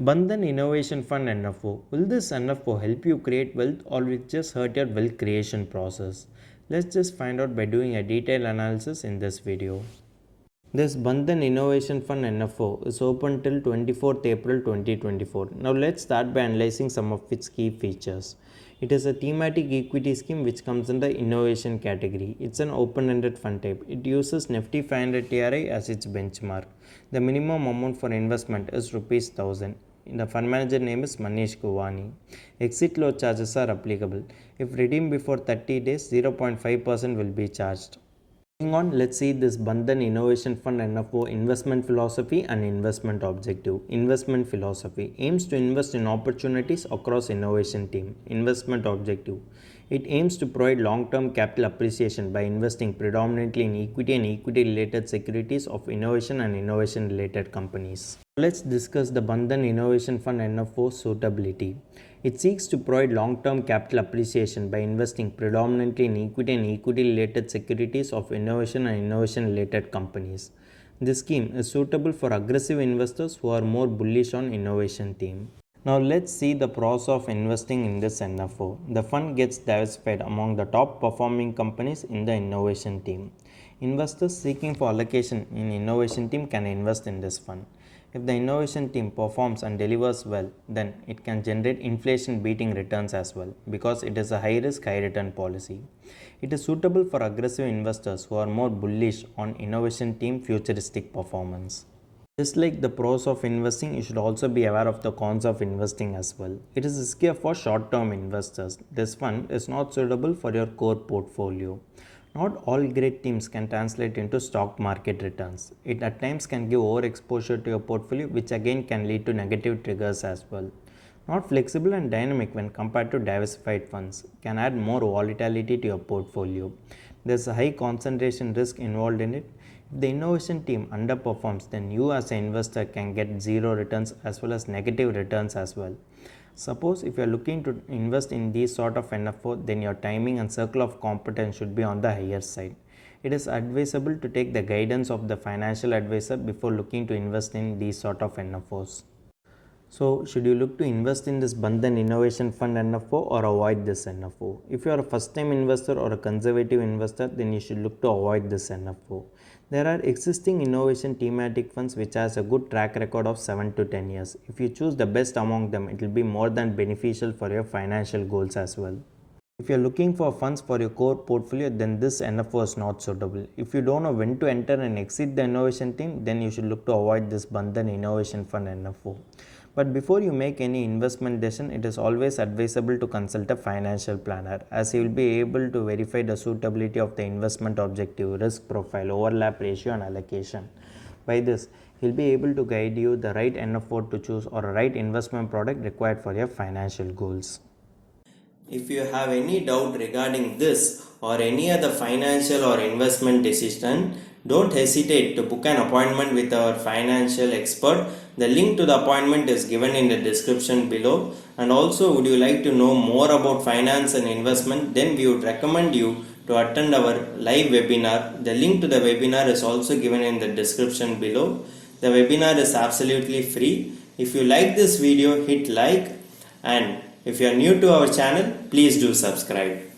Bandhan Innovation Fund NFO. Will this NFO help you create wealth or will it just hurt your wealth creation process? Let's just find out by doing a detailed analysis in this video. This Bandhan Innovation Fund NFO is open till 24th April 2024. Now let's start by analyzing some of its key features. It is a thematic equity scheme which comes in the innovation category. It's an open-ended fund type. It uses Nifty 500 TRI as its benchmark. The minimum amount for investment is Rs 1000. The fund manager name is Manish Guvani. Exit load charges are applicable. If redeemed before 30 days, 0.5% will be charged. Moving on, let's see this Bandhan Innovation Fund NFO investment philosophy and investment objective. Investment philosophy aims to invest in opportunities across innovation team. Investment objective. It aims to provide long-term capital appreciation by investing predominantly in equity and equity-related securities of innovation and innovation-related companies. Let's discuss the Bandhan Innovation Fund NFO suitability. It seeks to provide long-term capital appreciation by investing predominantly in equity and equity-related securities of innovation and innovation-related companies. This scheme is suitable for aggressive investors who are more bullish on innovation theme. Now let's see the pros of investing in this NFO. The fund gets diversified among the top performing companies in the innovation team. Investors seeking for allocation in innovation team can invest in this fund. If the innovation team performs and delivers well, then it can generate inflation beating returns as well because it is a high risk, high return policy. It is suitable for aggressive investors who are more bullish on innovation team futuristic performance. Just like the pros of investing, you should also be aware of the cons of investing as well. It is riskier for short-term investors. This fund is not suitable for your core portfolio. Not all great teams can translate into stock market returns. It at times can give overexposure to your portfolio, which again can lead to negative triggers as well. Not flexible and dynamic when compared to diversified funds, can add more volatility to your portfolio. There's a high concentration risk involved in it. If the innovation team underperforms, then you as an investor can get zero returns as well as negative returns as well. Suppose if you are looking to invest in these sort of NFO, then your timing and circle of competence should be on the higher side. It is advisable to take the guidance of the financial advisor before looking to invest in these sort of NFOs. So, should you look to invest in this Bandhan Innovation Fund NFO or avoid this NFO? If you are a first time investor or a conservative investor, then you should look to avoid this NFO. There are existing innovation thematic funds which has a good track record of 7 to 10 years. If you choose the best among them, it will be more than beneficial for your financial goals as well. If you are looking for funds for your core portfolio, then this NFO is not suitable. If you don't know when to enter and exit the innovation team, then you should look to avoid this Bandhan Innovation Fund NFO. But before you make any investment decision, it is always advisable to consult a financial planner as he will be able to verify the suitability of the investment objective, risk profile, overlap ratio and allocation. By this, he will be able to guide you the right NFO to choose or a right investment product required for your financial goals. If you have any doubt regarding this or any other financial or investment decision, don't hesitate to book an appointment with our financial expert. The link to the appointment is given in the description below. And also, would you like to know more about finance and investment? Then we would recommend you to attend our live webinar. The link to the webinar is also given in the description below. The webinar is absolutely free. If you like this video, hit like, and if you are new to our channel, please do subscribe.